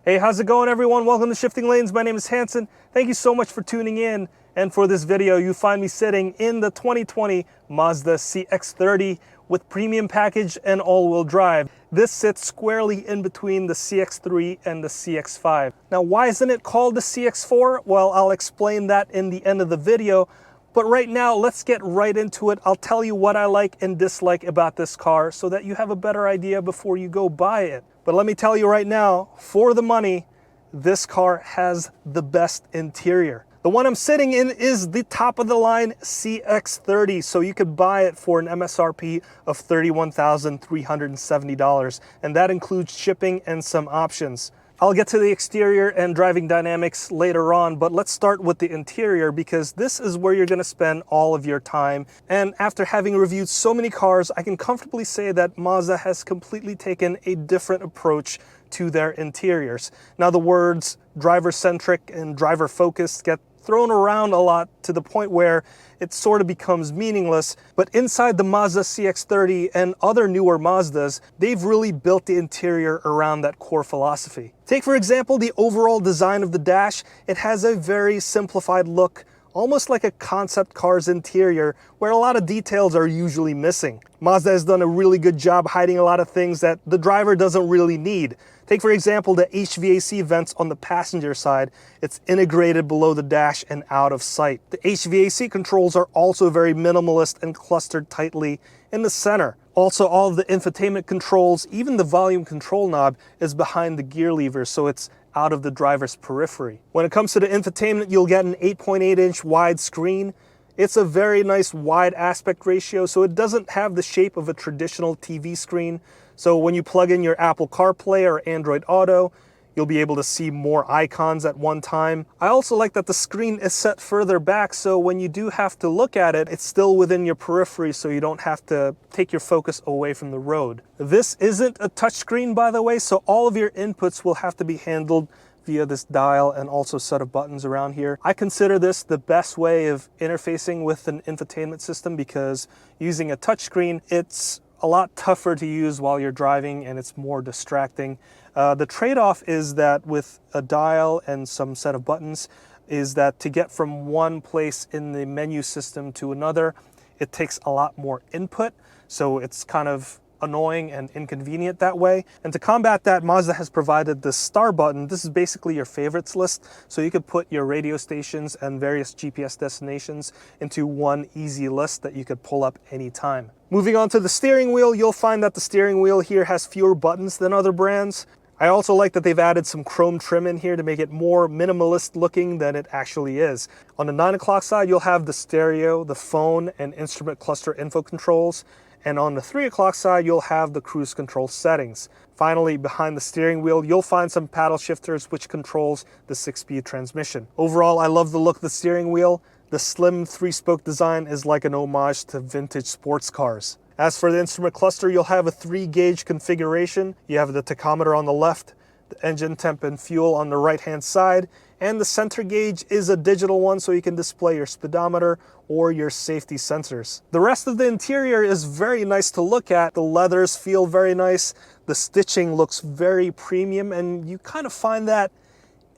Hey, how's it going, everyone? Welcome to Shifting Lanes. My name is Hanson. Thank you so much for tuning in. And for this video, you find me sitting in the 2020 Mazda CX-30 with premium package and all-wheel drive. This sits squarely in between the CX-3 and the CX-5. Now, why isn't it called the CX-4? Well, I'll explain that in the end of the video. But right now, let's get right into it. I'll tell you what I like and dislike about this car so that you have a better idea before you go buy it. But let me tell you right now, for the money, this car has the best interior. The one I'm sitting in is the top of the line CX-30, so you could buy it for an MSRP of $31,370, and that includes shipping and some options. I'll get to the exterior and driving dynamics later on, but let's start with the interior because this is where you're going to spend all of your time. And after having reviewed so many cars, I can comfortably say that Mazda has completely taken a different approach to their interiors. Now, the words driver-centric and driver-focused get thrown around a lot to the point where it sort of becomes meaningless. But inside the Mazda CX-30 and other newer Mazdas, they've really built the interior around that core philosophy. Take, for example, the overall design of the dash. It has a very simplified look, almost like a concept car's interior, where a lot of details are usually missing. Mazda has done a really good job hiding a lot of things that the driver doesn't really need. Take, for example, the HVAC vents on the passenger side. It's integrated below the dash and out of sight. The HVAC controls are also very minimalist and clustered tightly in the center. Also, all of the infotainment controls, even the volume control knob, is behind the gear lever, so it's out of the driver's periphery. When it comes to the infotainment, you'll get an 8.8-inch wide screen. It's a very nice wide aspect ratio, so it doesn't have the shape of a traditional TV screen. So when you plug in your Apple CarPlay or Android Auto, you'll be able to see more icons at one time. I also like that the screen is set further back, so when you do have to look at it, it's still within your periphery, so you don't have to take your focus away from the road. This isn't a touchscreen, by the way, so all of your inputs will have to be handled via this dial and also set of buttons around here. I consider this the best way of interfacing with an infotainment system because using a touchscreen, it's a lot tougher to use while you're driving and it's more distracting. The trade-off is that with a dial and some set of buttons is that to get from one place in the menu system to another, it takes a lot more input. So it's kind of annoying and inconvenient that way. And to combat that, Mazda has provided the star button. This is basically your favorites list. So you could put your radio stations and various GPS destinations into one easy list that you could pull up anytime. Moving on to the steering wheel, you'll find that the steering wheel here has fewer buttons than other brands. I also like that they've added some chrome trim in here to make it more minimalist looking than it actually is. On the 9 o'clock side, you'll have the stereo, the phone, and instrument cluster info controls. And on the 3 o'clock side, you'll have the cruise control settings. Finally, behind the steering wheel, you'll find some paddle shifters, which controls the 6-speed transmission. Overall, I love the look of the steering wheel. The slim 3-spoke design is like an homage to vintage sports cars. As for the instrument cluster, you'll have a 3-gauge configuration. You have the tachometer on the left, the engine temp and fuel on the right-hand side, and the center gauge is a digital one, so you can display your speedometer or your safety sensors. The rest of the interior is very nice to look at. The leathers feel very nice. The stitching looks very premium, and you kind of find that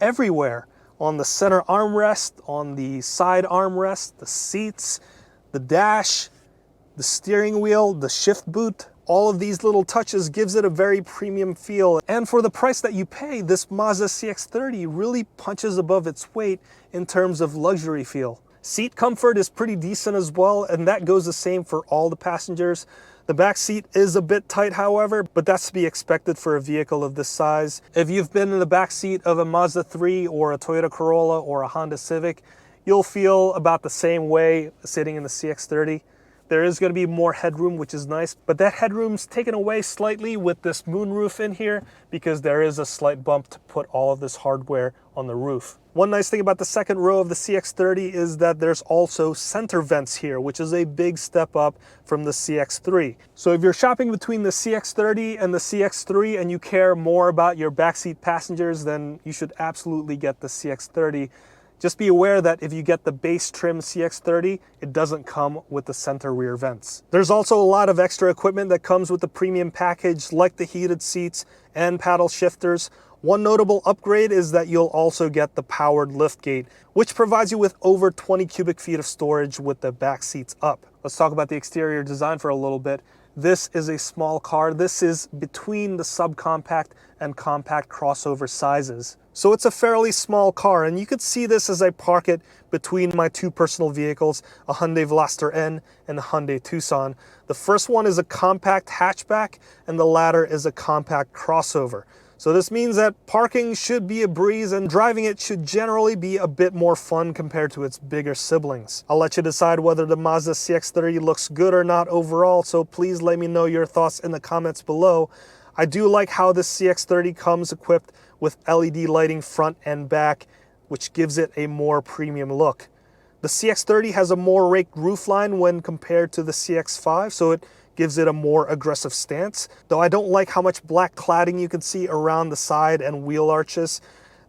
everywhere. On the center armrest, on the side armrest, the seats, the dash, the steering wheel, the shift boot. All of these little touches gives it a very premium feel. And for the price that you pay, this Mazda CX-30 really punches above its weight in terms of luxury feel. Seat comfort is pretty decent as well, and that goes the same for all the passengers. The back seat is a bit tight, however, but that's to be expected for a vehicle of this size. If you've been in the back seat of a Mazda 3 or a Toyota Corolla or a Honda Civic, you'll feel about the same way sitting in the CX-30. There is going to be more headroom, which is nice, but that headroom's taken away slightly with this moonroof in here because there is a slight bump to put all of this hardware on the roof. One nice thing about the second row of the CX-30 is that there's also center vents here, which is a big step up from the CX-3. So if you're shopping between the CX-30 and the CX-3 and you care more about your backseat passengers, then you should absolutely get the CX-30. Just be aware that if you get the base trim CX-30, it doesn't come with the center rear vents. There's also a lot of extra equipment that comes with the premium package, like the heated seats and paddle shifters. One notable upgrade is that you'll also get the powered liftgate, which provides you with over 20 cubic feet of storage with the back seats up. Let's talk about the exterior design for a little bit. This is a small car. This is between the subcompact and compact crossover sizes. So it's a fairly small car, and you could see this as I park it between my two personal vehicles, a Hyundai Veloster N and a Hyundai Tucson. The first one is a compact hatchback, and the latter is a compact crossover. So this means that parking should be a breeze and driving it should generally be a bit more fun compared to its bigger siblings. I'll let you decide whether the Mazda CX-30 looks good or not overall, so please let me know your thoughts in the comments below. I do like how the CX-30 comes equipped with LED lighting front and back, which gives it a more premium look. The CX-30 has a more raked roofline when compared to the CX-5, so it gives it a more aggressive stance. Though I don't like how much black cladding you can see around the side and wheel arches.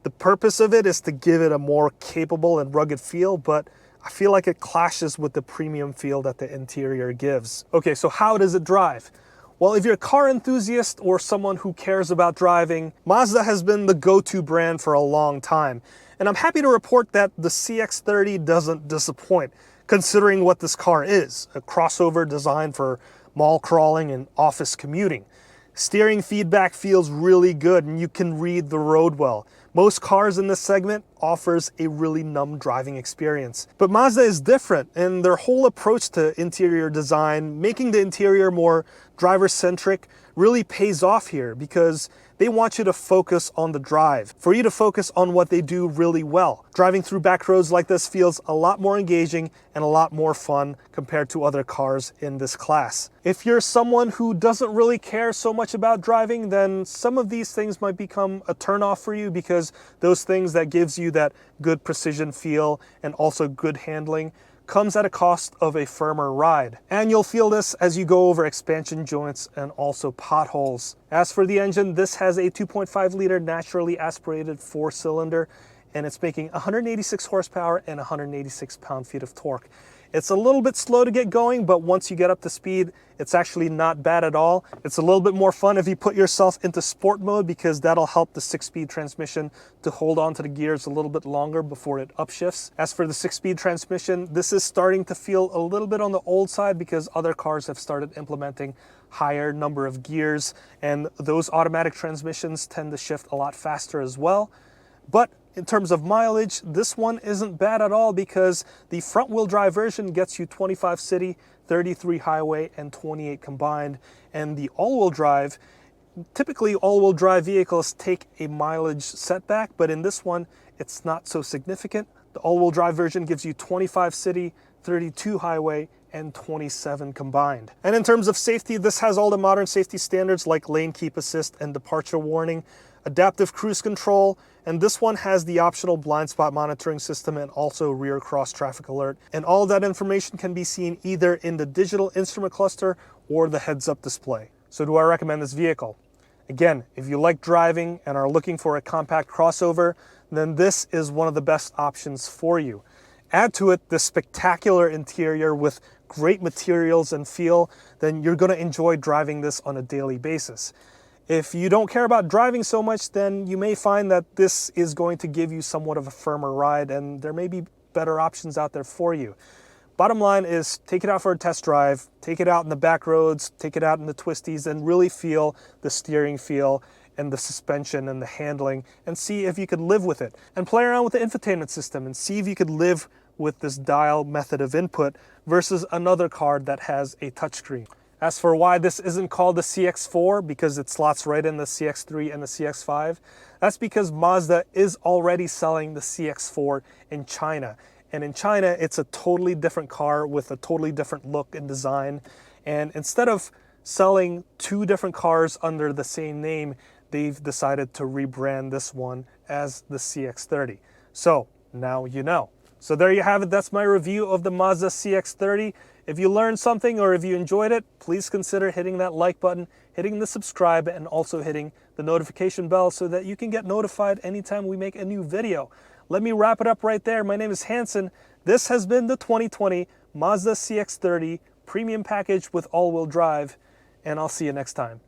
The purpose of it is to give it a more capable and rugged feel, but I feel like it clashes with the premium feel that the interior gives. Okay, so how does it drive? Well, if you're a car enthusiast or someone who cares about driving, Mazda has been the go-to brand for a long time. And I'm happy to report that the CX-30 doesn't disappoint, considering what this car is, a crossover designed for mall crawling and office commuting. Steering feedback feels really good and you can read the road well. Most cars in this segment offers a really numb driving experience. But Mazda is different, and their whole approach to interior design, making the interior more driver-centric, really pays off here because they want you to focus on the drive, for you to focus on what they do really well. Driving through back roads like this feels a lot more engaging and a lot more fun compared to other cars in this class. If you're someone who doesn't really care so much about driving, then some of these things might become a turnoff for you, because those things that gives you that good precision feel and also good handling comes at a cost of a firmer ride. And you'll feel this as you go over expansion joints and also potholes. As for the engine, this has a 2.5 liter naturally aspirated 4-cylinder, and it's making 186 horsepower and 186 pound-feet of torque. It's a little bit slow to get going, but once you get up to speed, it's actually not bad at all. It's a little bit more fun if you put yourself into sport mode, because that'll help the 6-speed transmission to hold on to the gears a little bit longer before it upshifts. As for the 6-speed transmission, this is starting to feel a little bit on the old side because other cars have started implementing higher number of gears, and those automatic transmissions tend to shift a lot faster as well. But in terms of mileage, this one isn't bad at all, because the front-wheel drive version gets you 25 city, 33 highway, and 28 combined. And the all-wheel drive, typically all-wheel drive vehicles take a mileage setback, but in this one, it's not so significant. The all-wheel drive version gives you 25 city, 32 highway, and 27 combined. And in terms of safety, this has all the modern safety standards like lane keep assist and departure warning, adaptive cruise control, and this one has the optional blind spot monitoring system and also rear cross traffic alert. And all that information can be seen either in the digital instrument cluster or the heads-up display. So do I recommend this vehicle? Again, if you like driving and are looking for a compact crossover, then this is one of the best options for you. Add to it the spectacular interior with great materials and feel, then you're going to enjoy driving this on a daily basis. If you don't care about driving so much, then you may find that this is going to give you somewhat of a firmer ride, and there may be better options out there for you. Bottom line is, take it out for a test drive, take it out in the back roads, take it out in the twisties, and really feel the steering feel and the suspension and the handling, and see if you could live with it. And play around with the infotainment system and see if you could live with this dial method of input versus another car that has a touchscreen. As for why this isn't called the CX-4, because it slots right in the CX-3 and the CX-5, that's because Mazda is already selling the CX-4 in China. And in China, it's a totally different car with a totally different look and design. And instead of selling two different cars under the same name, they've decided to rebrand this one as the CX-30. So now you know. So there you have it. That's my review of the Mazda CX-30. If you learned something or if you enjoyed it, please consider hitting that like button, hitting the subscribe, and also hitting the notification bell so that you can get notified anytime we make a new video. let me wrap it up right there. My name is Hanson. This has been the 2020 Mazda CX-30 Premium Package with all-wheel drive, and I'll see you next time.